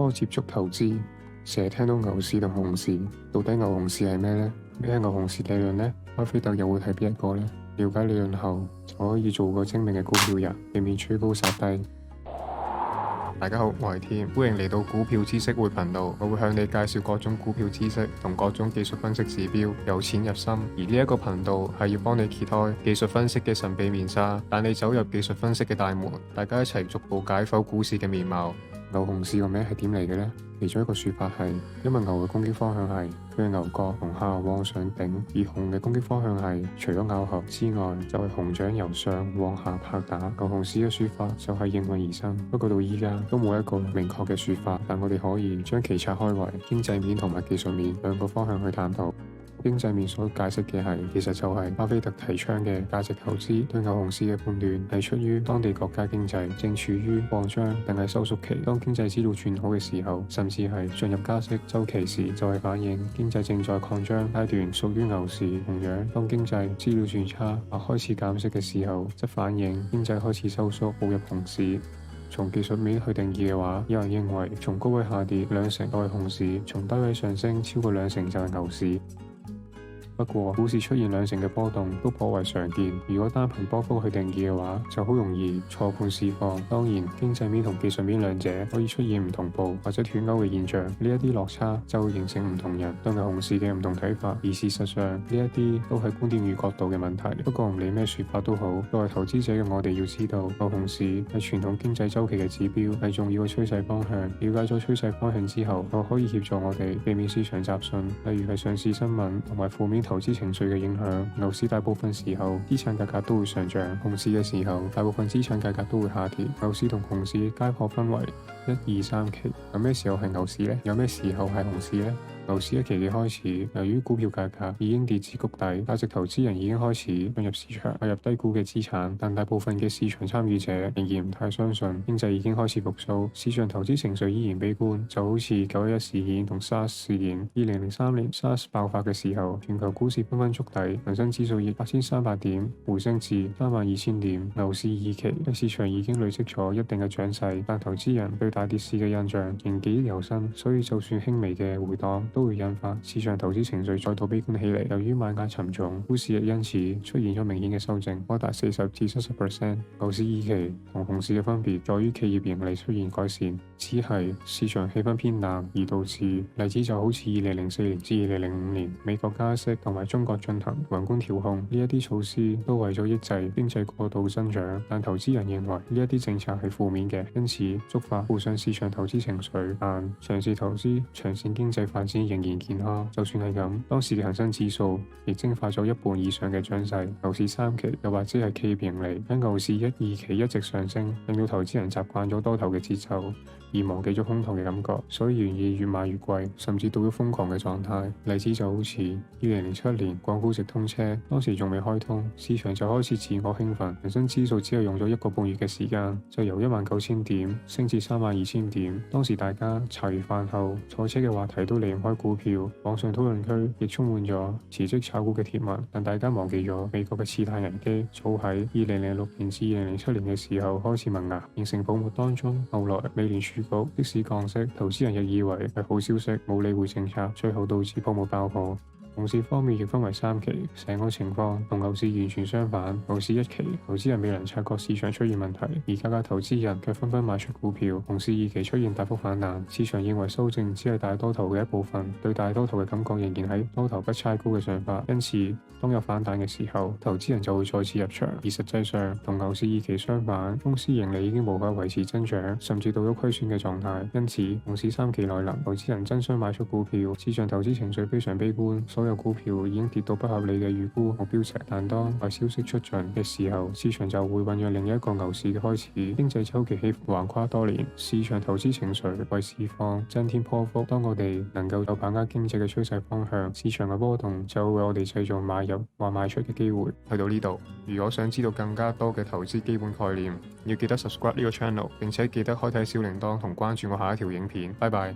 多接觸投資，成日聽到牛市同熊市，到底牛熊市係咩呢？咩係牛熊市理論呢？巴菲特又會係邊一個呢？了解理論後，就可以做個精明嘅股票人，避免追高殺低。大家好，我係添，歡迎嚟到股票知識會頻道。我會向你介紹各種股票知識同各種技術分析指標，由淺入深。而呢一個頻道係要幫你揭開技術分析嘅神秘面紗，帶你走入技術分析嘅大門。大家一齊逐步解剖股市嘅面貌。牛熊市個名係點嚟嘅呢？其中一個說法係，因為牛嘅攻擊方向係佢嘅牛角從下往上頂，而熊嘅攻擊方向係除咗咬合之外，就係熊掌由上往下拍打。牛熊市嘅說法就係應運而生，不過到依家都冇一個明確嘅說法，但我哋可以將其拆開為經濟面同埋技術面兩個方向去探討。經濟面所解釋嘅係，其實就係巴菲特提倡嘅價值投資。對牛熊市嘅判斷係出於當地國家經濟正處於擴張定係收縮期。當經濟之路轉好嘅時候，甚至係進入加息週期時，就係反映經濟正在擴張階段，屬於牛市。同樣，當經濟資料轉差或開始減息嘅時候，則反映經濟開始收縮，步入熊市。從技術面去定義嘅話，有人認為從高位下跌2成就係熊市，從低位上升超過2成就係牛市。不過，股市出現2成嘅波動都頗為常見。如果單憑波幅去定義嘅話，就好容易錯判市況。當然，經濟面同技術面兩者可以出現唔同步或者斷鈎嘅現象，呢一啲落差就會形成唔同人對牛熊市嘅唔同睇法。而事實上，呢一啲都係觀點與角度嘅問題。不過唔理咩說法都好，作為投資者嘅我哋要知道，牛熊市係傳統經濟週期嘅指標，係重要嘅趨勢方向。了解咗趨勢方向之後，就可以協助我哋避免市場雜訊，例如係上市新聞同埋負面投資情緒嘅影響。牛市大部分時候資產價格都會上漲，熊市嘅時候大部分資產價格都會下跌。牛市同熊市皆可分為1、2、3期。有咩時候係牛市呢？有咩時候係熊市呢？牛市一期嘅開始，由於股票價格已經跌至谷底，價值投資人已經開始進入市場買入低估嘅資產，但大部分嘅市場參與者仍然唔太相信經濟已經開始復甦，市場投資情緒依然悲觀，就好似911事件同 SARS 事件。2003年 SARS 爆發嘅時候，全球股市紛紛觸底，恒生指數以8300點回升至32000點。牛市2期喺市場已經累積咗一定嘅漲勢，但投資人對大跌市嘅印象仍記憶猶新，所以就算輕微嘅回檔都會引發市場投資情緒再度悲觀起嚟。由於買壓沉重，股市亦因此出現咗明顯嘅修正，高達40%至70%。牛市2期同熊市嘅分別在於企業盈利出現改善，只係市場氣氛偏淡而導致。例子就好似2004年至2005年美國加息同埋中國進行宏觀調控，呢一啲措施都為咗抑制經濟過度增長，但投資人認為呢一啲政策係負面嘅，因此觸發負上市場投資情緒。但長線投資、長線經濟發展仍然健康。就算係咁，當時嘅恒生指數亦蒸發咗一半以上嘅漲勢。牛市3期又或者係企業盈利喺牛市1、2期一直上升，令到投資人習慣咗多頭嘅節奏，而忘記咗空頭嘅感覺，所以願意越買越貴，甚至到咗瘋狂嘅狀態。例子就好似2007年廣股直通車，當時仲未開通，市場就開始自我興奮，恒生指數只係用咗1個半月嘅時間，就由19000點升至32000點。當時大家茶餘飯後坐車嘅話題都離唔開股票，網上討論區亦充滿咗辭職炒股嘅貼文，但大家忘記咗美國嘅次貸危機早喺2006年至2007年嘅時候開始萌芽，形成泡沫當中。後來美聯儲局即使降息，投資人亦以為係好消息，冇理會政策，最後導致泡沫爆破。熊市方面亦分為3期，成個情況同牛市完全相反。牛市1期，投資人未能察覺市場出現問題，而價格投資人卻紛紛賣出股票。熊市2期出現大幅反彈，市場認為修正只係大多頭嘅一部分，對大多頭嘅感覺仍然喺多頭不差高嘅想法，因此當有反彈嘅時候，投資人就會再次入場。而實際上同牛市2期相反，公司盈利已經無法維持增長，甚至到咗虧損嘅狀態。因此熊市3期來臨，投資人爭相賣出股票，市場投資情緒非常悲觀，所有股票已經跌到不合理嘅預估目標值。但當壞消息出盡嘅時候，市場就會醞釀另一個牛市嘅開始。經濟週期起伏橫跨多年，市場投資情緒為市況增添波幅。當我哋能夠有把握經濟嘅趨勢方向，市場嘅波動就會為我哋製造買入或賣出嘅機會。去到呢度，如果想知道更加多嘅投資基本概念，要記得 subscribe 呢個 channel，並且記得開啟小鈴鐺同關注我下一條影片。拜拜。